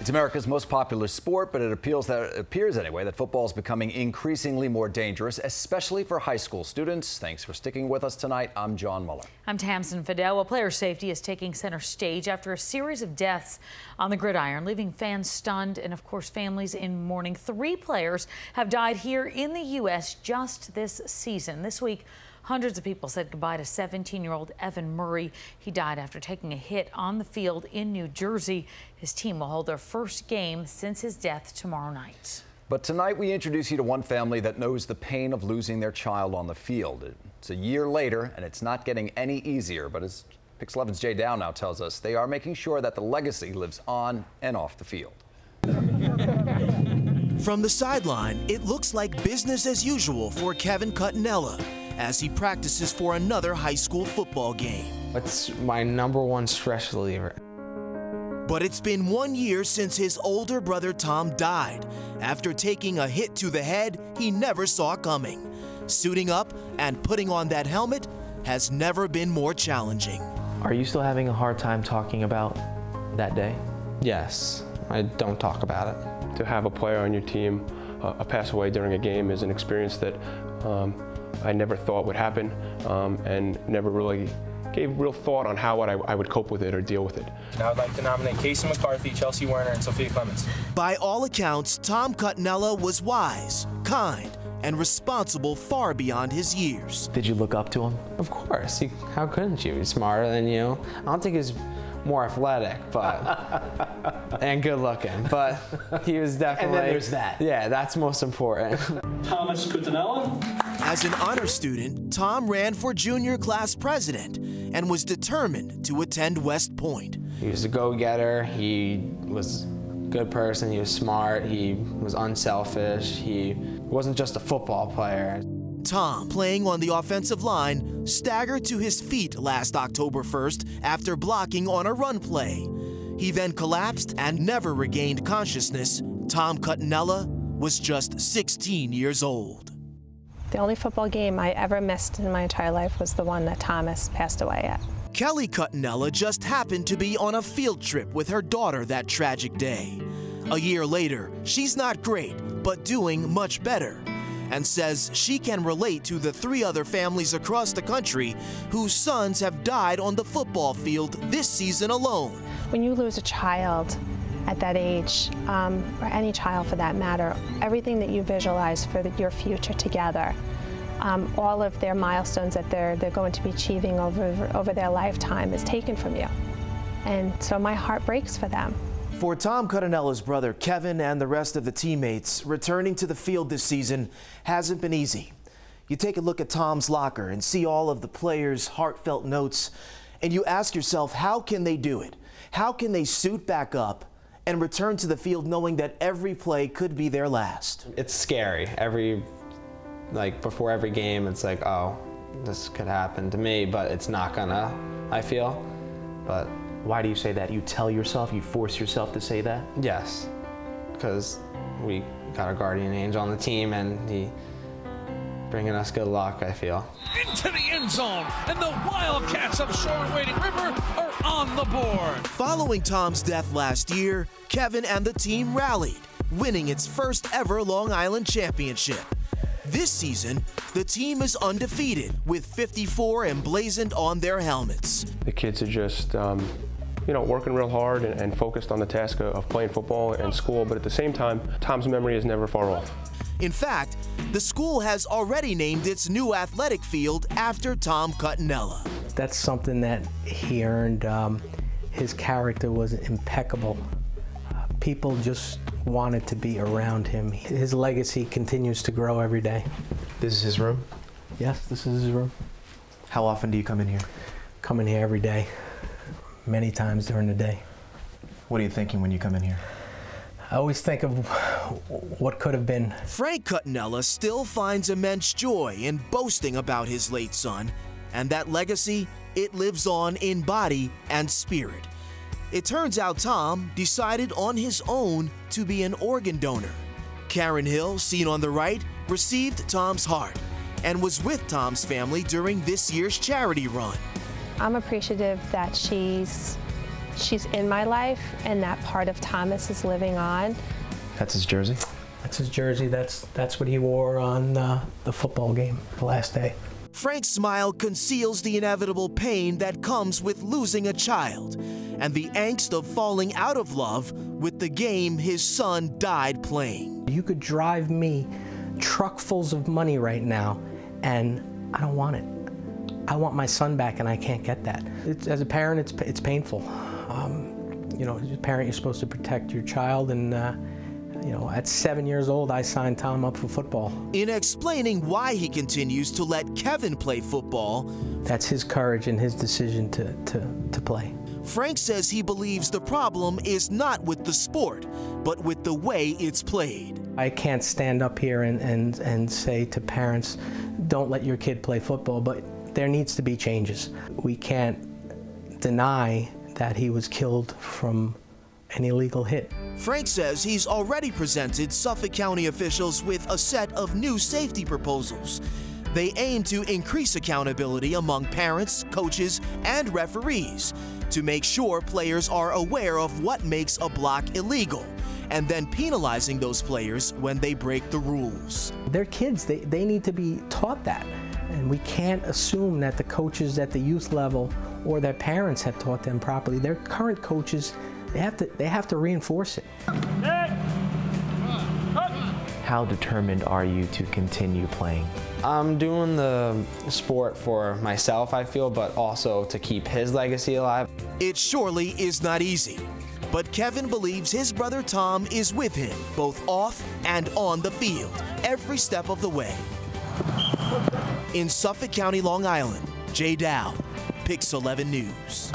It's America's most popular sport, but it appears anyway that football is becoming increasingly more dangerous, especially for high school students. Thanks for sticking with us tonight. I'm John Muller. I'm Tamsin Fidel. Well, player safety is taking center stage after a series of deaths on the gridiron, leaving fans stunned and, of course, families in mourning. 3 players have died here in the U.S. just this season. This week, hundreds of people said goodbye to 17-year-old Evan Murray. He died after taking a hit on the field in New Jersey. His team will hold their first game since his death tomorrow night. But tonight we introduce you to one family that knows the pain of losing their child on the field. It's a year later and it's not getting any easier, but as Pix 11's Jay Dow now tells us, they are making sure that the legacy lives on and off the field. From the sideline, it looks like business as usual for Kevin Cuttinella as he practices for another high school football game. It's my #1 stress reliever. But it's been 1 year since his older brother Tom died after taking a hit to the head he never saw coming. Suiting up and putting on that helmet has never been more challenging. Are you still having a hard time talking about that day? Yes, I don't talk about it. To have a player on your team pass away during a game is an experience that I never thought would happen and never really gave real thought on how I would cope with it or deal with it. I would like to nominate Casey McCarthy, Chelsea Werner, and Sophia Clemens. By all accounts, Tom Cuttinella was wise, kind, and responsible far beyond his years. Did you look up to him? Of course, how couldn't you? He's smarter than you. I don't think he's more athletic, but and good looking, but he was definitely. And then there's that. Yeah, that's most important. Thomas Cuttinella. As an honor student, Tom ran for junior class president and was determined to attend West Point. He was a go-getter. He was a good person. He was smart. He was unselfish. He wasn't just a football player. Tom, playing on the offensive line, staggered to his feet last October 1st after blocking on a run play. He then collapsed and never regained consciousness. Tom Cuttinella was just 16 years old. The only football game I ever missed in my entire life was the one that Thomas passed away at. Kelly Cuttinella just happened to be on a field trip with her daughter that tragic day. A year later, she's not great, but doing much better, and says she can relate to the 3 other families across the country whose sons have died on the football field this season alone. When you lose a child at that age, or any child for that matter, everything that you visualize for your future together, all of their milestones that they're going to be achieving over their lifetime is taken from you. And so my heart breaks for them. For Tom Cuttinella's brother Kevin and the rest of the teammates, returning to the field this season hasn't been easy. You take a look at Tom's locker and see all of the players' heartfelt notes, and you ask yourself, how can they do it? How can they suit back up and return to the field knowing that every play could be their last? It's scary. Before every game, it's like, oh, this could happen to me, but it's not gonna, I feel. But why do you say that? You tell yourself, you force yourself to say that? yes, because we got a guardian angel on the team and he bringing us good luck, I feel. Into the end zone, and the Wildcats of Shoreham-Wading River are on the board. Following Tom's death last year, Kevin and the team rallied, winning its first ever Long Island championship. This season, the team is undefeated with 54 emblazoned on their helmets. The kids are just working real hard and focused on the task of playing football and school, but at the same time, Tom's memory is never far off. In fact, the school has already named its new athletic field after Tom Cuttinella. That's something that he earned. His character was impeccable. People just wanted to be around him. His legacy continues to grow every day. This is his room? Yes, this is his room. How often do you come in here? Come in here every day, many times during the day. What are you thinking when you come in here? I always think of what could have been. Frank Cuttinella still finds immense joy in boasting about his late son, and that legacy, it lives on in body and spirit. It turns out Tom decided on his own to be an organ donor. Karen Hill, seen on the right, received Tom's heart and was with Tom's family during this year's charity run. I'm appreciative that she's she's in my life, and that part of Thomas is living on. That's his jersey? That's his jersey. That's what he wore on the football game the last day. Frank's smile conceals the inevitable pain that comes with losing a child and the angst of falling out of love with the game his son died playing. You could drive me truckfuls of money right now, and I don't want it. I want my son back, and I can't get that. As a parent, it's painful. You know, as a parent, you're supposed to protect your child, and you know, at 7 years old, I signed Tom up for football. In explaining why he continues to let Kevin play football, that's his courage and his decision to play. Frank says he believes the problem is not with the sport, but with the way it's played. I can't stand up here and say to parents, don't let your kid play football, but there needs to be changes. We can't deny that he was killed from an illegal hit. Frank says he's already presented Suffolk County officials with a set of new safety proposals. They aim to increase accountability among parents, coaches, and referees to make sure players are aware of what makes a block illegal, and then penalizing those players when they break the rules. They're kids, they need to be taught that. And we can't assume that the coaches at the youth level or their parents have taught them properly. Their current coaches, they have to reinforce it. How determined are you to continue playing? I'm doing the sport for myself, I feel, but also to keep his legacy alive. It surely is not easy, but Kevin believes his brother Tom is with him, both off and on the field, every step of the way. In Suffolk County, Long Island, Jay Dow, Pix 11 News.